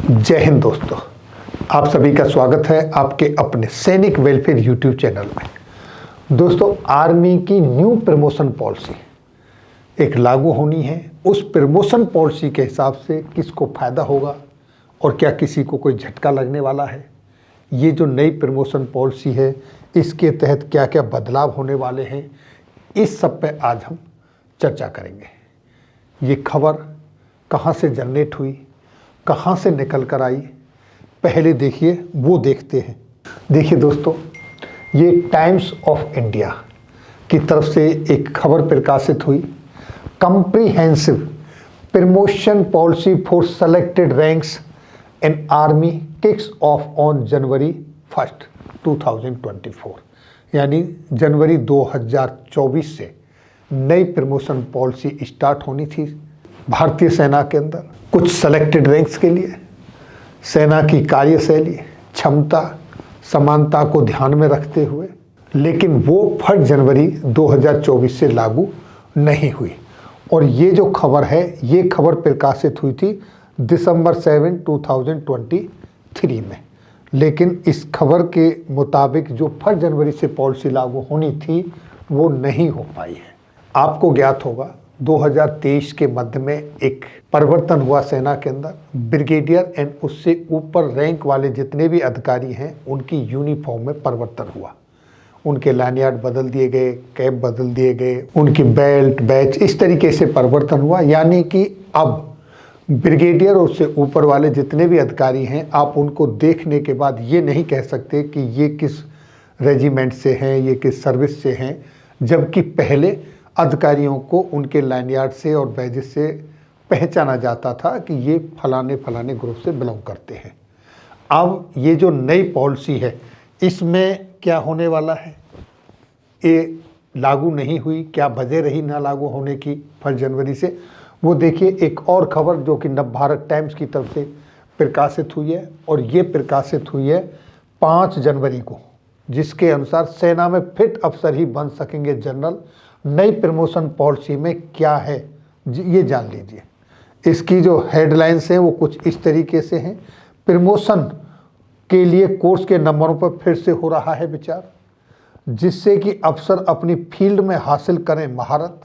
जय हिंद दोस्तों, आप सभी का स्वागत है आपके अपने सैनिक वेलफेयर यूट्यूब चैनल में। दोस्तों, आर्मी की न्यू प्रमोशन पॉलिसी एक लागू होनी है। उस प्रमोशन पॉलिसी के हिसाब से किसको फ़ायदा होगा और क्या किसी को कोई झटका लगने वाला है। ये जो नई प्रमोशन पॉलिसी है, इसके तहत क्या क्या बदलाव होने वाले हैं, इस सब पे आज हम चर्चा करेंगे। ये खबर कहाँ से जनरेट हुई, कहाँ से निकल कर आई, पहले देखिए वो देखते हैं। देखिए दोस्तों, ये टाइम्स ऑफ इंडिया की तरफ से एक खबर प्रकाशित हुई। Comprehensive promotion policy for selected ranks in army kicks of on January 1, 2024, यानी जनवरी 2024 से नई प्रमोशन पॉलिसी स्टार्ट होनी थी भारतीय सेना के अंदर। कुछ सेलेक्टेड रैंक्स के लिए सेना की कार्यशैली, क्षमता, समानता को ध्यान में रखते हुए, लेकिन वो 1 जनवरी 2024 से लागू नहीं हुई। और ये जो खबर है, ये खबर प्रकाशित हुई थी दिसंबर 7, 2023 में। लेकिन इस खबर के मुताबिक जो 1 जनवरी से पॉलिसी लागू होनी थी वो नहीं हो पाई है। आपको ज्ञात होगा 2023 के मध्य में एक परिवर्तन हुआ सेना के अंदर। ब्रिगेडियर एंड उससे ऊपर रैंक वाले जितने भी अधिकारी हैं, उनकी यूनिफॉर्म में परिवर्तन हुआ। उनके लाइनयार्ड बदल दिए गए, कैप बदल दिए गए, उनकी बेल्ट, बैच, इस तरीके से परिवर्तन हुआ। यानी कि अब ब्रिगेडियर और उससे ऊपर वाले जितने भी अधिकारी हैं, आप उनको देखने के बाद ये नहीं कह सकते कि ये किस रेजिमेंट से हैं, ये किस सर्विस से हैं, जबकि पहले अधिकारियों को उनके लाइनयार्ड से और बैजेस से पहचाना जाता था कि ये फलाने फलाने ग्रुप से बिलोंग करते हैं। अब ये जो नई पॉलिसी है, इसमें क्या होने वाला है, ये लागू नहीं हुई। क्या वजह रही ना लागू होने की 1 जनवरी से, वो देखिए। एक और खबर जो कि नवभारत टाइम्स की तरफ से प्रकाशित हुई है, और ये प्रकाशित हुई है 5 जनवरी को, जिसके अनुसार सेना में फिट अफसर ही बन सकेंगे जनरल। नई प्रमोशन पॉलिसी में क्या है ये जान लीजिए। इसकी जो हेडलाइंस हैं वो कुछ इस तरीके से हैं। प्रमोशन के लिए कोर्स के नंबरों पर फिर से हो रहा है विचार, जिससे कि अफसर अपनी फील्ड में हासिल करें महारत।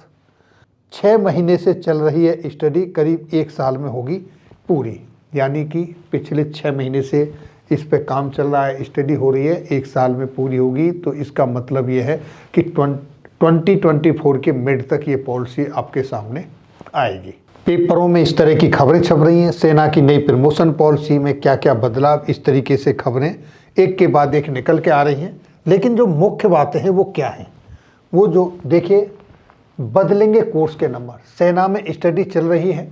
6 महीने से चल रही है स्टडी, करीब 1 साल में होगी पूरी। यानी कि पिछले 6 महीने से इस पे काम चल रहा है, स्टडी हो रही है, 1 साल में पूरी होगी। तो इसका मतलब ये है कि 2024 के मिड तक ये पॉलिसी आपके सामने आएगी। पेपरों में इस तरह की खबरें छप रही हैं। सेना की नई प्रमोशन पॉलिसी में क्या क्या बदलाव, इस तरीके से खबरें एक के बाद एक निकल के आ रही हैं। लेकिन जो मुख्य बातें हैं वो क्या हैं, वो जो देखिए, बदलेंगे कोर्स के नंबर। सेना में स्टडी चल रही है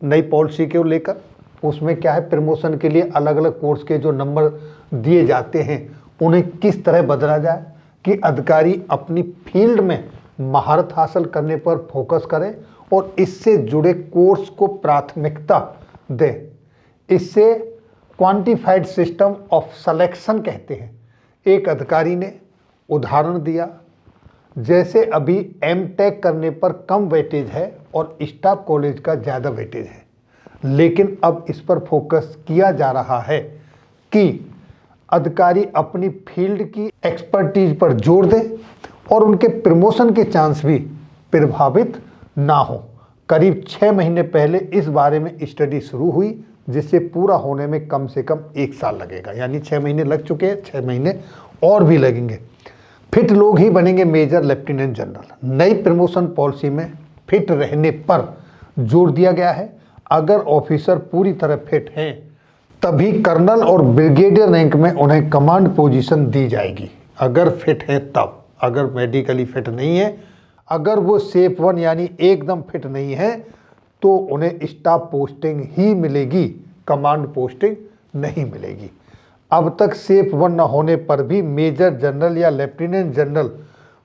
नई पॉलिसी को लेकर। उसमें क्या है, प्रमोशन के लिए अलग अलग कोर्स के जो नंबर दिए जाते हैं, उन्हें किस तरह बदला जाए कि अधिकारी अपनी फील्ड में महारत हासिल करने पर फोकस करें और इससे जुड़े कोर्स को प्राथमिकता दें। इससे क्वांटिफाइड सिस्टम ऑफ सिलेक्शन कहते हैं। एक अधिकारी ने उदाहरण दिया, जैसे अभी एमटेक करने पर कम वेटेज है और स्टाफ कॉलेज का ज़्यादा वेटेज है, लेकिन अब इस पर फोकस किया जा रहा है कि अधिकारी अपनी फील्ड की एक्सपर्टीज पर जोर दें और उनके प्रमोशन के चांस भी प्रभावित ना हो। करीब 6 महीने पहले इस बारे में स्टडी शुरू हुई, जिससे पूरा होने में कम से कम 1 साल लगेगा। यानी 6 महीने लग चुके हैं, 6 महीने और भी लगेंगे। फिट लोग ही बनेंगे मेजर लेफ्टिनेंट जनरल। नई प्रमोशन पॉलिसी में फिट रहने पर जोर दिया गया है। अगर ऑफिसर पूरी तरह फिट हैं, तभी कर्नल और ब्रिगेडियर रैंक में उन्हें कमांड पोजीशन दी जाएगी। अगर फिट है तब, अगर मेडिकली फिट नहीं है, अगर वो सेफ 1 यानी एकदम फिट नहीं है, तो उन्हें स्टाफ पोस्टिंग ही मिलेगी, कमांड पोस्टिंग नहीं मिलेगी। अब तक सेफ 1 न होने पर भी मेजर जनरल या लेफ्टिनेंट जनरल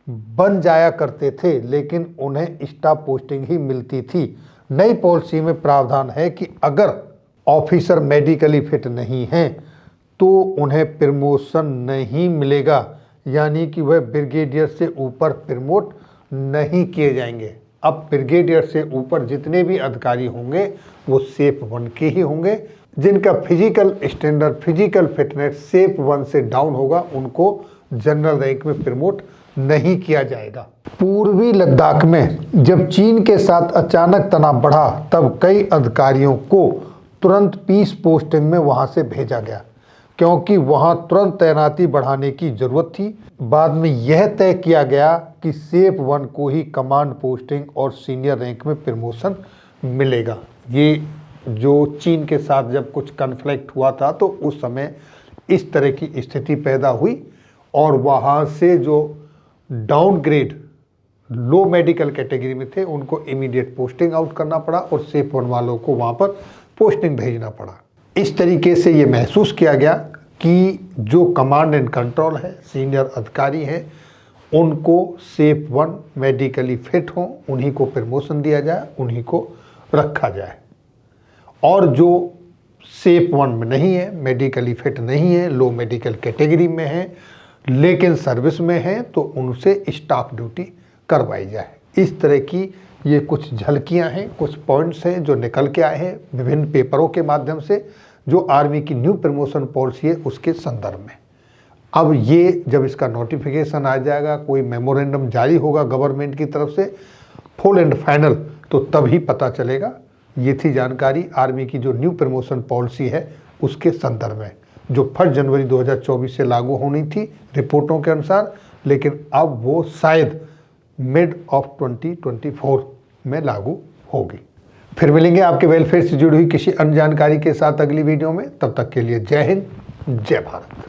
बन जाया करते थे, लेकिन उन्हें स्टाफ पोस्टिंग ही मिलती थी। नई पॉलिसी में प्रावधान है कि अगर ऑफिसर मेडिकली फिट नहीं हैं तो उन्हें प्रमोशन नहीं मिलेगा, यानी कि वह ब्रिगेडियर से ऊपर प्रमोट नहीं किए जाएंगे। अब ब्रिगेडियर से ऊपर जितने भी अधिकारी होंगे वो सेप 1 के ही होंगे। जिनका फिजिकल स्टैंडर्ड, फिजिकल फिटनेस सेप 1 से डाउन होगा उनको जनरल रैंक में प्रमोट नहीं किया जाएगा। पूर्वी लद्दाख में जब चीन के साथ अचानक तनाव बढ़ा तब कई अधिकारियों को तुरंत पीस पोस्टिंग में वहां से भेजा गया, क्योंकि वहां तुरंत तैनाती बढ़ाने की जरूरत थी। बाद में यह तय किया गया कि सेप 1 को ही कमांड पोस्टिंग और सीनियर रैंक में प्रमोशन मिलेगा। ये जो चीन के साथ जब कुछ कन्फ्लिक्ट हुआ था तो उस समय इस तरह की स्थिति पैदा हुई और वहाँ से जो डाउनग्रेड लो मेडिकल कैटेगरी में थे उनको इमीडिएट पोस्टिंग आउट करना पड़ा और सेप 1 वालों को वहाँ पर पोस्टिंग भेजना पड़ा। इस तरीके से ये महसूस किया गया कि जो कमांड एंड कंट्रोल है, सीनियर अधिकारी हैं, उनको सेप 1 मेडिकली फिट हों, उन्हीं को प्रमोशन दिया जाए, उन्हीं को रखा जाए। और जो सेप 1 में नहीं है, मेडिकली फिट नहीं है, लो मेडिकल कैटेगरी में है लेकिन सर्विस में है, तो उनसे स्टाफ ड्यूटी करवाई जाए। इस तरह की ये कुछ झलकियां हैं, कुछ पॉइंट्स हैं जो निकल के आए हैं विभिन्न पेपरों के माध्यम से, जो आर्मी की न्यू प्रमोशन पॉलिसी है उसके संदर्भ में। अब ये जब इसका नोटिफिकेशन आ जाएगा, कोई मेमोरेंडम जारी होगा गवर्नमेंट की तरफ से फुल एंड फाइनल, तो तभी पता चलेगा। ये थी जानकारी आर्मी की जो न्यू प्रमोशन पॉलिसी है उसके संदर्भ में, जो 1 जनवरी 2024 से लागू होनी थी रिपोर्टों के अनुसार, लेकिन अब वो शायद मिड ऑफ 2024 में लागू होगी। फिर मिलेंगे आपके वेलफेयर से जुड़ी हुई किसी अन्य जानकारी के साथ अगली वीडियो में। तब तक के लिए जय हिंद, जय भारत।